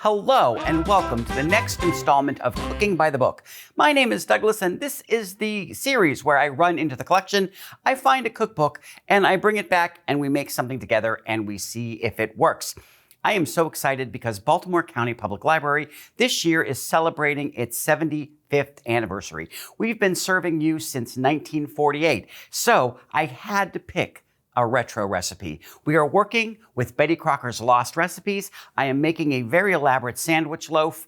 Hello and welcome to the next installment of Cooking by the Book. My name is Douglas and this is the series where I run into the collection, I find a cookbook and I bring it back and we make something together and we see if it works. I am so excited because Baltimore County Public Library this year is celebrating its 75th anniversary. We've been serving you since 1948, so I had to pick a retro recipe. We are working with Betty Crocker's Lost Recipes. I am making a very elaborate sandwich loaf.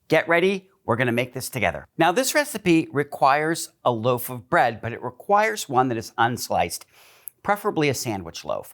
Get ready, we're gonna make this together. Now this recipe requires a loaf of bread, but it requires one that is unsliced, preferably a sandwich loaf.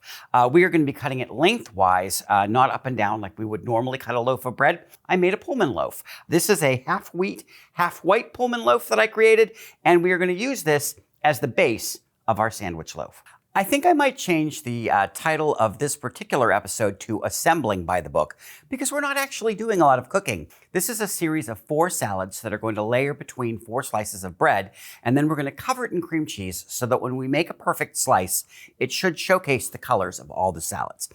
We are gonna be cutting it lengthwise, not up and down like we would normally cut a loaf of bread. I made a Pullman loaf. This is a half wheat, half white Pullman loaf that I created, and we are gonna use this as the base of our sandwich loaf. I think I might change the title of this particular episode to Assembling by the Book, because we're not actually doing a lot of cooking. This is a series of 4 salads that are going to layer between 4 slices of bread, and then we're going to cover it in cream cheese so that when we make a perfect slice, it should showcase the colors of all the salads.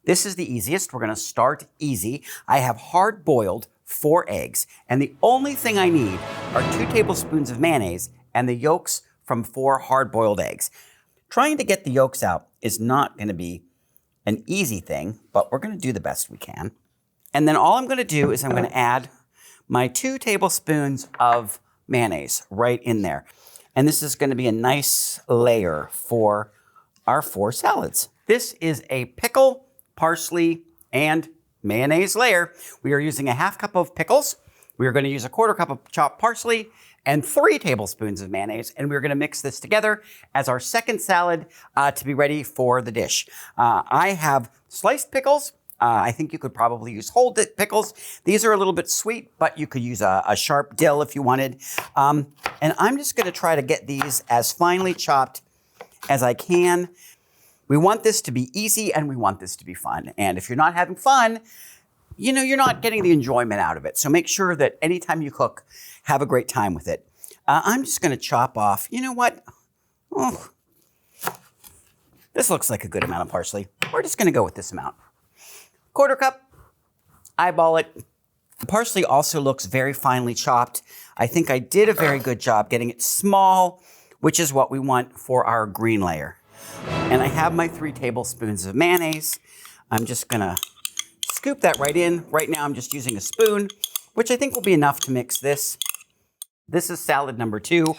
This is the easiest. We're going to start easy. I have hard-boiled 4 eggs, and the only thing I need are 2 tablespoons of mayonnaise and the yolks from 4 hard-boiled eggs. Trying to get the yolks out is not going to be an easy thing, but we're going to do the best we can. And then all I'm going to do is I'm going to add my 2 tablespoons of mayonnaise right in there. And this is going to be a nice layer for our 4 salads. This is a pickle, parsley, and mayonnaise layer. We are using a half cup of pickles. We are going to use a 1/4 cup of chopped parsley and 3 tablespoons of mayonnaise, and we're gonna mix this together as our second salad to be ready for the dish. I have sliced pickles. I think you could probably use whole pickles. These are a little bit sweet, but you could use a sharp dill if you wanted. And I'm just gonna try to get these as finely chopped as I can. We want this to be easy and we want this to be fun. And if you're not having fun, you know, you're not getting the enjoyment out of it. So make sure that anytime you cook, have a great time with it. I'm just gonna chop off, you know what? Oh, this looks like a good amount of parsley. We're just gonna go with this amount. 1/4 cup, eyeball it. The parsley also looks very finely chopped. I think I did a very good job getting it small, which is what we want for our green layer. And I have my 3 tablespoons of mayonnaise. I'm just gonna scoop that right in. Right now I'm just using a spoon, which I think will be enough to mix this. This is salad number 2,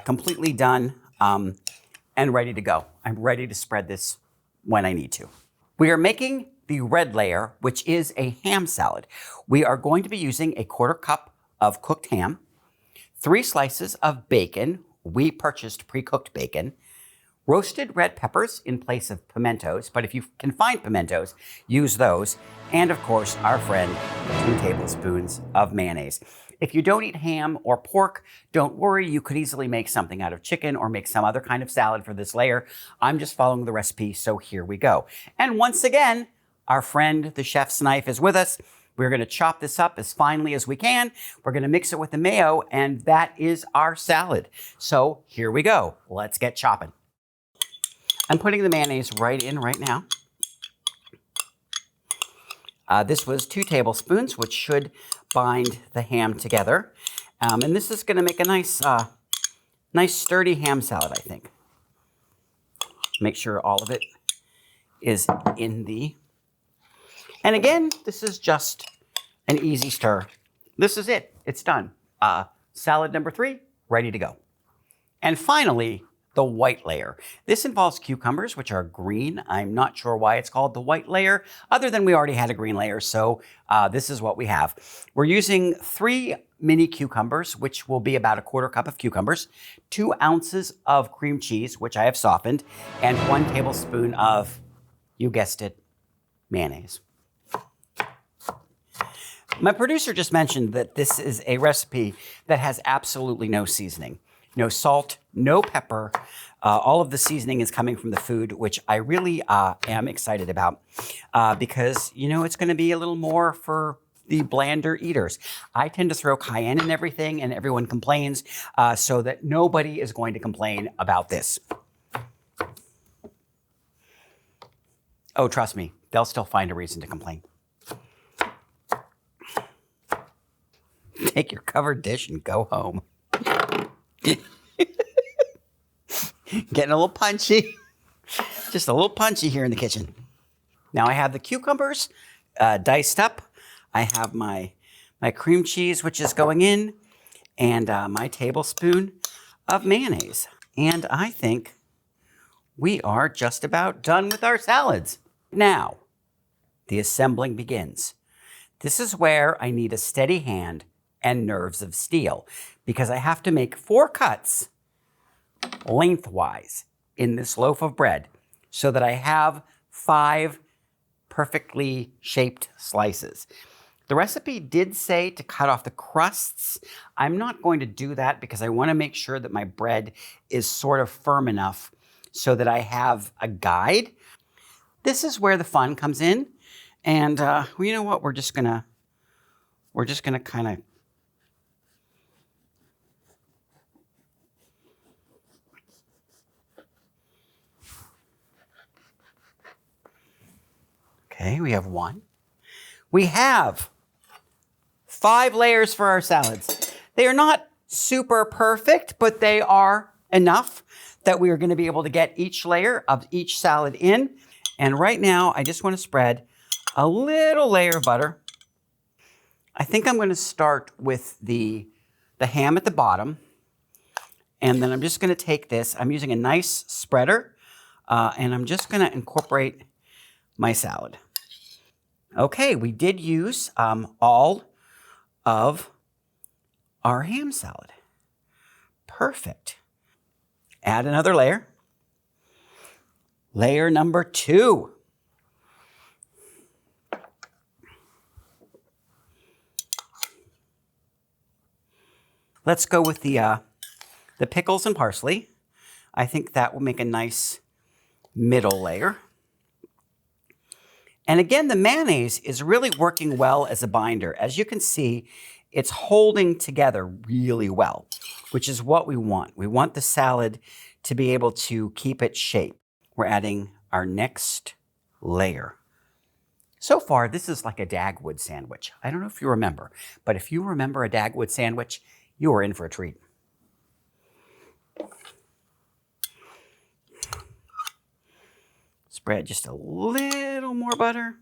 completely done and ready to go. I'm ready to spread this when I need to. We are making the red layer, which is a ham salad. We are going to be using a 1/4 cup of cooked ham, 3 slices of bacon. We purchased pre-cooked bacon. Roasted red peppers in place of pimentos, but if you can find pimentos, use those. And of course, our friend, 2 tablespoons of mayonnaise. If you don't eat ham or pork, don't worry, you could easily make something out of chicken or make some other kind of salad for this layer. I'm just following the recipe, so here we go. And once again, our friend, the chef's knife, is with us. We're gonna chop this up as finely as we can. We're gonna mix it with the mayo, and that is our salad. So here we go. Let's get chopping. I'm putting the mayonnaise right in right now. This was 2 tablespoons, which should bind the ham together. And this is gonna make a nice, nice sturdy ham salad, I think. Make sure all of it is in the... And again, this is just an easy stir. This is it, it's done. Salad number 3, ready to go. And finally, the white layer. This involves cucumbers, which are green. I'm not sure why it's called the white layer, other than we already had a green layer, so this is what we have. We're using 3 mini cucumbers, which will be about a 1/4 cup of cucumbers, 2 ounces of cream cheese, which I have softened, and 1 tablespoon of, you guessed it, mayonnaise. My producer just mentioned that this is a recipe that has absolutely no seasoning. No salt, no pepper. All of the seasoning is coming from the food, which I really am excited about because, you know, it's going to be a little more for the blander eaters. I tend to throw cayenne in everything and everyone complains, so that nobody is going to complain about this. Oh, trust me, they'll still find a reason to complain. Take your covered dish and go home. Getting a little punchy. Just a little punchy here in the kitchen. Now I have the cucumbers diced up. I have my cream cheese, which is going in, and my tablespoon of mayonnaise. And I think we are just about done with our salads. Now, the assembling begins. This is where I need a steady hand and nerves of steel because I have to make 4 cuts lengthwise in this loaf of bread so that I have 5 perfectly shaped slices. The recipe did say to cut off the crusts. I'm not going to do that because I want to make sure that my bread is sort of firm enough so that I have a guide. This is where the fun comes in. And well, you know what? We're just gonna kind of okay, we have 1. We have 5 layers for our salads. They are not super perfect, but they are enough that we are going to be able to get each layer of each salad in. And right now, I just want to spread a little layer of butter. I think I'm going to start with the ham at the bottom. And then I'm just going to take this. I'm using a nice spreader. And I'm just going to incorporate my salad. Okay, we did use all of our ham salad. Perfect. Add another layer. Layer number 2. Let's go with the pickles and parsley. I think that will make a nice middle layer. And again, the mayonnaise is really working well as a binder. As you can see, it's holding together really well, which is what we want. We want the salad to be able to keep its shape. We're adding our next layer. So far, this is like a Dagwood sandwich. I don't know if you remember, but if you remember a Dagwood sandwich, you are in for a treat. Spread just a little more butter.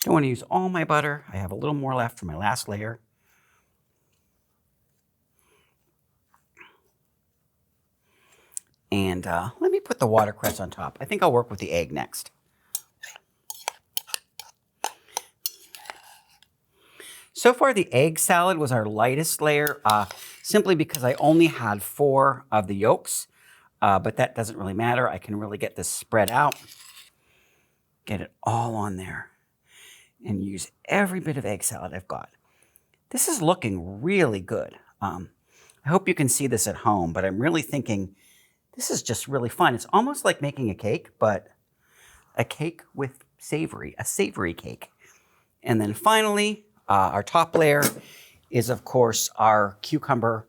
Don't want to use all my butter. I have a little more left for my last layer. And let me put the watercress on top. I think I'll work with the egg next. So far, the egg salad was our lightest layer, simply because I only had 4 of the yolks. But that doesn't really matter. I can really get this spread out, get it all on there, and use every bit of egg salad I've got. This is looking really good. I hope you can see this at home, but I'm really thinking this is just really fun. It's almost like making a cake, but a cake with a savory cake. And then finally, our top layer is, of course, our cucumber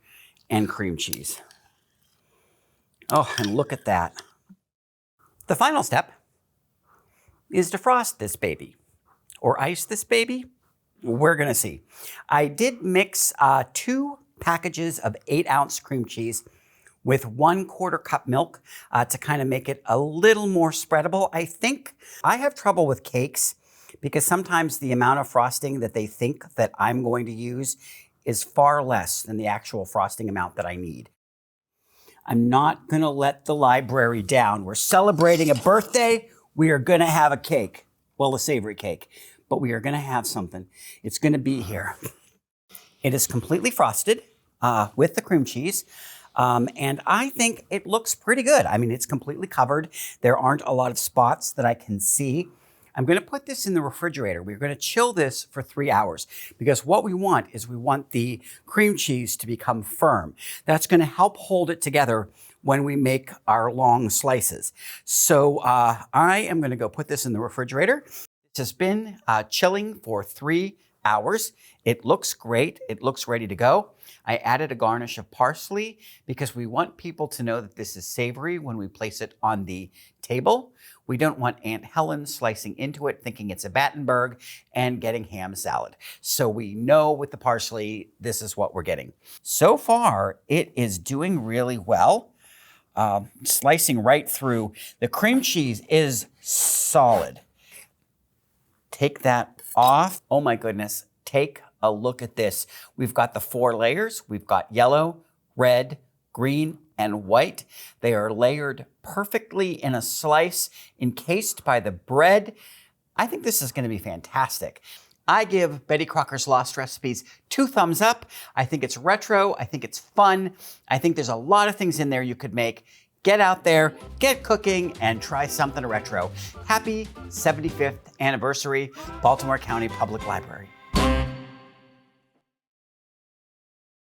and cream cheese. Oh, and look at that. The final step is to frost this baby or ice this baby. We're going to see. I did mix 2 packages of 8-ounce cream cheese with 1/4 cup milk to kind of make it a little more spreadable. I think I have trouble with cakes because sometimes the amount of frosting that they think that I'm going to use is far less than the actual frosting amount that I need. I'm not going to let the library down. We're celebrating a birthday. We are going to have a cake. Well, a savory cake, but we are going to have something. It's going to be here. It is completely frosted with the cream cheese. And I think it looks pretty good. I mean, it's completely covered. There aren't a lot of spots that I can see. I'm going to put this in the refrigerator. We're going to chill this for 3 hours because what we want is we want the cream cheese to become firm. That's going to help hold it together when we make our long slices. So I am going to go put this in the refrigerator. This has been chilling for 3 hours. It looks great. It looks ready to go. I added a garnish of parsley because we want people to know that this is savory when we place it on the table. We don't want Aunt Helen slicing into it thinking it's a Battenberg and getting ham salad. So we know with the parsley, this is what we're getting. So far, it is doing really well. Slicing right through. The cream cheese is solid. Take that off. Oh my goodness, take a look at this. We've got the 4 layers. We've got yellow, red, green, and white. They are layered perfectly in a slice, encased by the bread. I think this is going to be fantastic. I give Betty Crocker's Lost Recipes 2 thumbs up. I think it's retro. I think it's fun. I think there's a lot of things in there you could make. Get out there, get cooking, and try something retro. Happy 75th anniversary, Baltimore County Public Library.